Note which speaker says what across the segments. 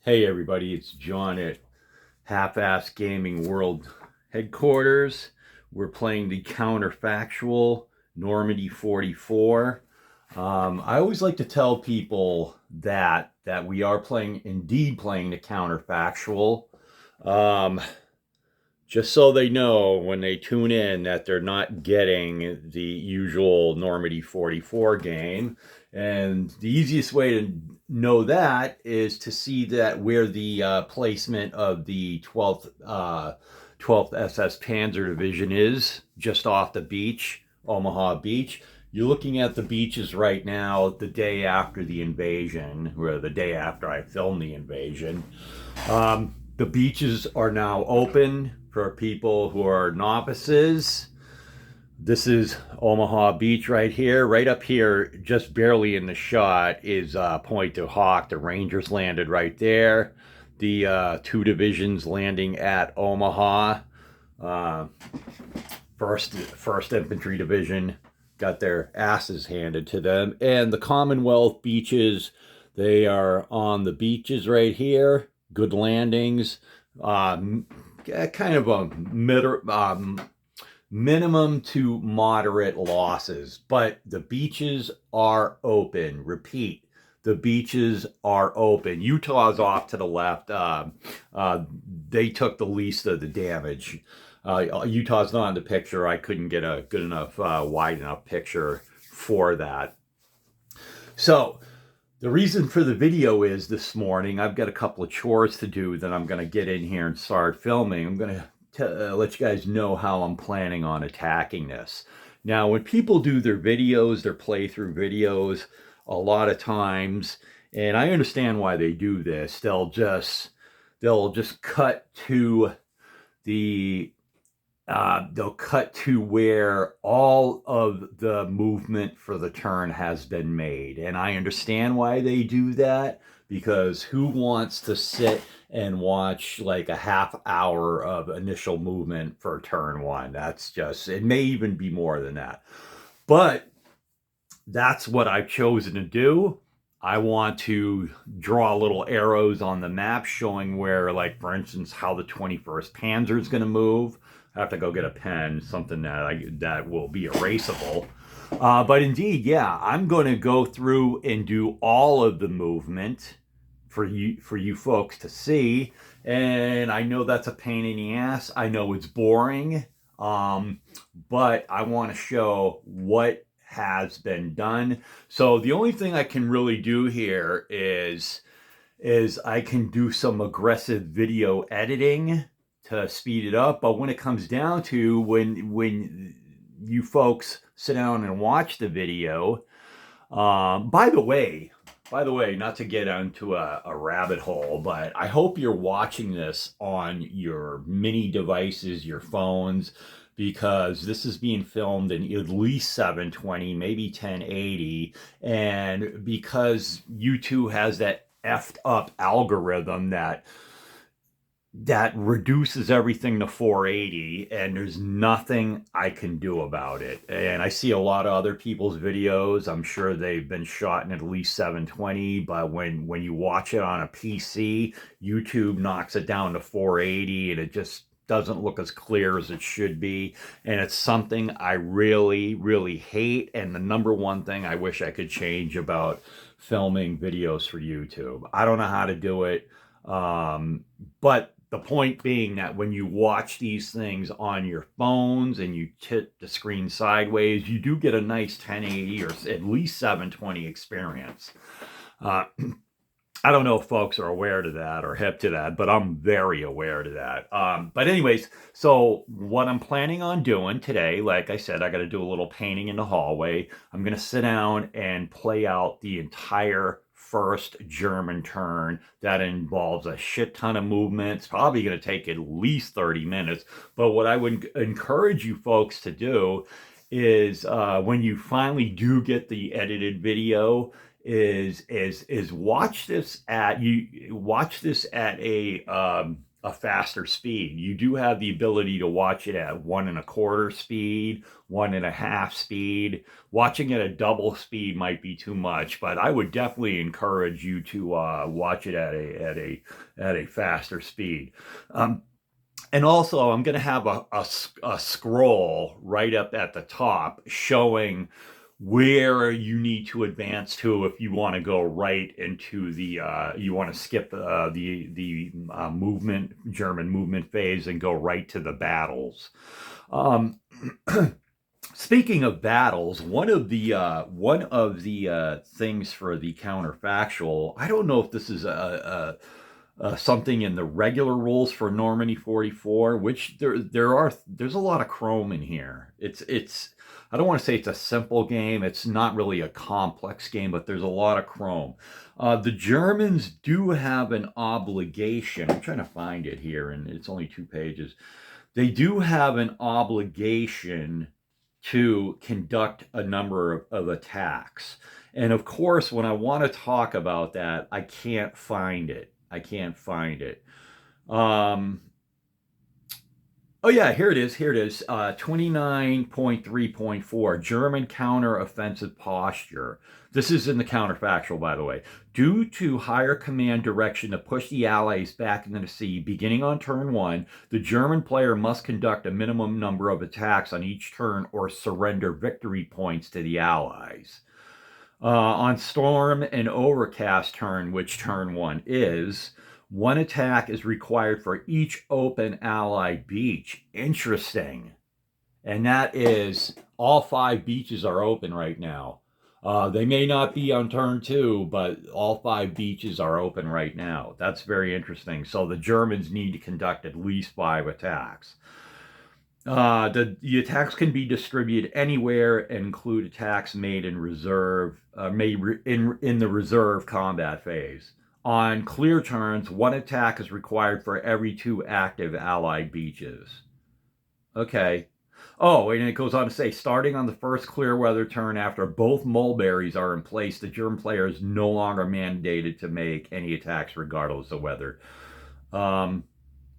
Speaker 1: Hey everybody, it's John at Half-Ass Gaming World headquarters. We're playing the counterfactual Normandy 44. I always like to tell people that we are indeed playing the counterfactual. Um, just so they know when they tune in that they're not getting the usual Normandy 44 game. And the easiest way to know that is to see that where the placement of the 12th SS Panzer Division is, just off the beach, Omaha Beach. You're looking at the beaches right now the day after the invasion, or the day after I filmed the invasion. The beaches are now open for people who are novices. This is Omaha Beach right here. Right up here, just barely in the shot, is Pointe du Hoc. The Rangers landed right there. The two divisions landing at Omaha. Uh, first Infantry Division got their asses handed to them. And the Commonwealth beaches, they are on the beaches right here. Good landings. Kind of a minimum to moderate losses, but the beaches are open. Repeat, the beaches are open. Utah's off to the left. They took the least of the damage. Utah's not in the picture. I couldn't get a good enough, wide enough picture for that. So, the reason for the video is this morning I've got a couple of chores to do that I'm going to get in here and start filming. I'm going to let you guys know how I'm planning on attacking this. Now, when people do their videos, their playthrough videos, a lot of times, and I understand why they do this, they'll just cut to the they'll cut to where all of the movement for the turn has been made. And I understand why they do that, because who wants to sit and watch like a half hour of initial movement for turn one? That's just, it may even be more than that. But that's what I've chosen to do. I want to draw little arrows on the map showing where, like, for instance, how the 21st Panzer is going to move. I have to go get a pen, something that will be erasable. But indeed, yeah, I'm going to go through and do all of the movement for you folks to see. And I know that's a pain in the ass. I know it's boring, but I want to show what has been done. So the only thing I can really do here is I can do some aggressive video editing to speed it up. But when it comes down to when you folks sit down and watch the video, by the way, not to get into a rabbit hole, but I hope you're watching this on your mini devices, your phones, because this is being filmed in at least 720, maybe 1080. And because YouTube has that effed up algorithm that reduces everything to 480, and there's nothing I can do about it. And I see a lot of other people's videos. I'm sure they've been shot in at least 720, but when you watch it on a PC, YouTube knocks it down to 480, and it just doesn't look as clear as it should be. And it's something I really, really hate, and the number one thing I wish I could change about filming videos for YouTube. I don't know how to do it. But the point being that when you watch these things on your phones and you tip the screen sideways, you do get a nice 1080 or at least 720 experience. I don't know if folks are aware to that or hip to that, but I'm very aware to that. But anyways, so what I'm planning on doing today, like I said, I got to do a little painting in the hallway. I'm going to sit down and play out the entire first German turn. That involves a shit ton of movement. It's probably going to take at least 30 minutes. But what I would encourage you folks to do is when you finally do get the edited video, is watch this at a a faster speed. You do have the ability to watch it at 1 1/4 speed, 1 1/2 speed. Watching it at double speed might be too much, but I would definitely encourage you to watch it at a faster speed. And also, I'm going to have a scroll right up at the top showing where you need to advance to if you want to go right into the you want to skip the movement German movement phase and go right to the battles. Um, Speaking of battles, one of the things for the counterfactual, I don't know if this is something in the regular rules for Normandy 44, which there's a lot of chrome in here. It's I don't want to say it's a simple game. It's not really a complex game, but there's a lot of chrome. The Germans do have an obligation. I'm trying to find it here, and it's only 2 pages. They do have an obligation to conduct a number of attacks. And of course, when I want to talk about that, I can't find it. I can't find it. Oh yeah, here it is. Here it is. 29.3.4, German counter-offensive posture. This is in the counterfactual, by the way. Due to higher command direction to push the Allies back into the sea, beginning on turn 1, the German player must conduct a minimum number of attacks on each turn or surrender victory points to the Allies. On Storm and Overcast turn, which turn 1 is, 1 attack is required for each open Allied beach. Interesting. And that is, all 5 beaches are open right now. They may not be on turn 2, but all 5 beaches are open right now. That's very interesting. So the Germans need to conduct at least 5 attacks. The attacks can be distributed anywhere and include attacks made in reserve, in the reserve combat phase. On clear turns, 1 attack is required for every 2 active Allied beaches. Okay. Oh, and it goes on to say, starting on the first clear weather turn after both mulberries are in place, the German player is no longer mandated to make any attacks regardless of weather.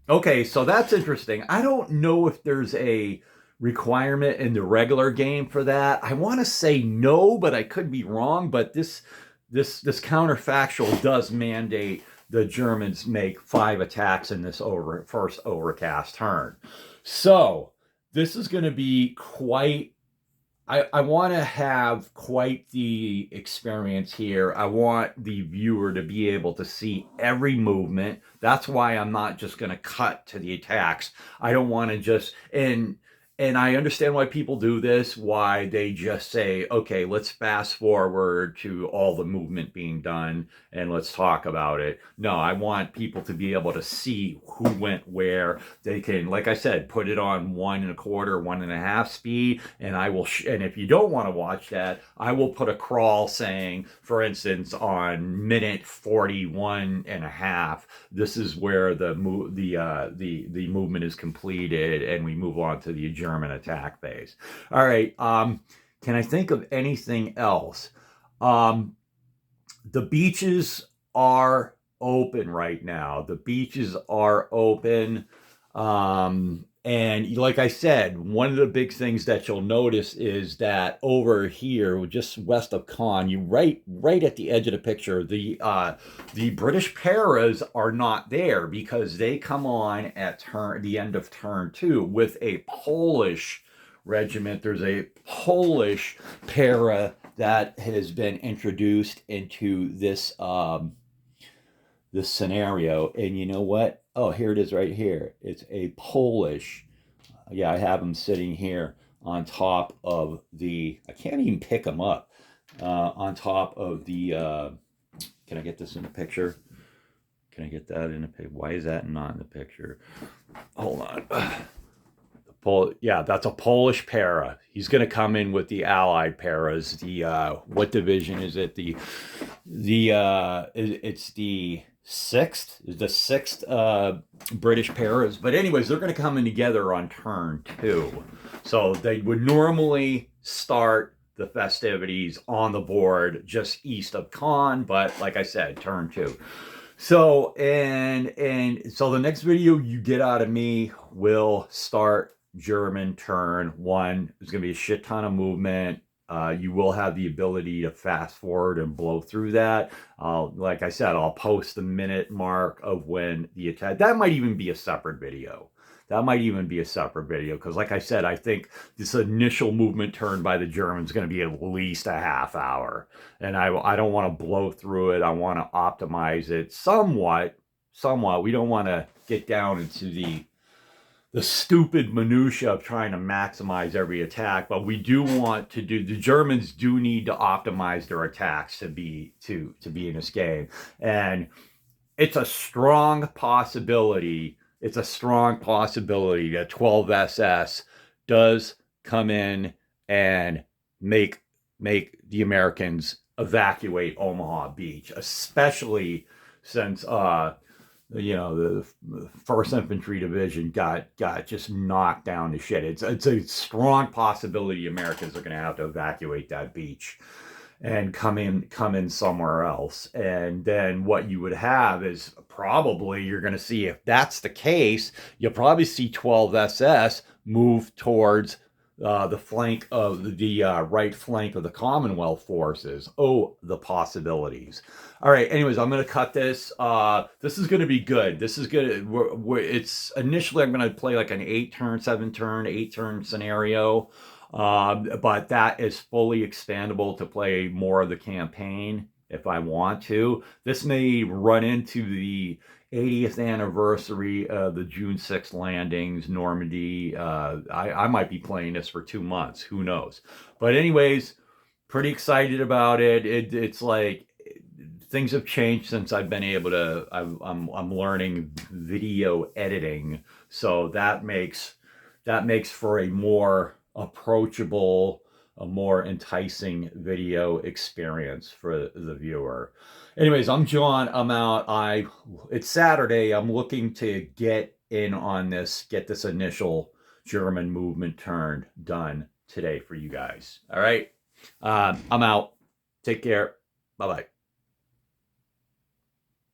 Speaker 1: Okay, so that's interesting. I don't know if there's a requirement in the regular game for that. I want to say no, but I could be wrong. But this counterfactual does mandate the Germans make 5 attacks in this first overcast turn. So this is going to be quite. I want to have quite the experience here. I want the viewer to be able to see every movement. That's why I'm not just going to cut to the attacks. I don't want to just and I understand why people do this, why they just say, okay, let's fast forward to all the movement being done and let's talk about it. No, I want people to be able to see who went where. They can, like I said, put it on 1 1/4, 1 1/2 speed, and I will, and if you don't want to watch that, I will put a crawl saying, for instance, on minute 41 1/2, this is where the movement is completed, and we move on to the German attack phase. All right. Can I think of anything else? The beaches are open right now. The beaches are open. And like I said, one of the big things that you'll notice is that over here, just west of Caen, you right at the edge of the picture, the British paras are not there because they come on at the end of turn 2 with a Polish regiment. There's a Polish para that has been introduced into this this scenario, and you know what? Oh, here it is right here. It's a Polish. Yeah, I have him sitting here on top of the. I can't even pick him up. On top of the. Can I get this in the picture? Can I get that in the picture? Why is that not in the picture? Hold on. Yeah, that's a Polish para. He's going to come in with the Allied paras. The what division is it? It's the sixth British paras. But anyways, they're going to come in together on turn 2. So they would normally start the festivities on the board just east of Caen, but like I said, turn 2. So and so the next video you get out of me will start German turn one. There's gonna be a shit ton of movement. You will have the ability to fast forward and blow through that. Like I said, I'll post the minute mark of when the attack. That might even be a separate video. That might even be a separate video because, like I said, I think this initial movement turn by the Germans is going to be at least a half hour, and I don't want to blow through it. I want to optimize it somewhat. We don't want to get down into the stupid minutia of trying to maximize every attack, but we do want to do. The Germans do need to optimize their attacks to be in this game, and it's a strong possibility. It's a strong possibility that 12 SS does come in and make the Americans evacuate Omaha Beach, especially since the First Infantry Division got just knocked down to shit. It's a strong possibility Americans are going to have to evacuate that beach and come in somewhere else. And then what you would have is probably, you're going to see, if that's the case, you'll probably see 12 SS move towards the flank of the right flank of the Commonwealth forces. Oh, the possibilities. All right, anyways, I'm going to cut this. This is going to be good. This is good. It's initially, I'm going to play like an 8-turn, 7-turn, 8-turn scenario. But that is fully expandable to play more of the campaign if I want to. This may run into the 80th anniversary of the June 6th landings, Normandy. I might be playing this for 2 months. Who knows? But anyways, pretty excited about it. It's like things have changed since I've been able to. I'm learning video editing, so that makes for a more approachable, a more enticing video experience for the viewer. Anyways, I'm John. I'm out. It's Saturday. I'm looking to get in on this, get this initial German movement turn done today for you guys. All right. I'm out. Take care. Bye-bye.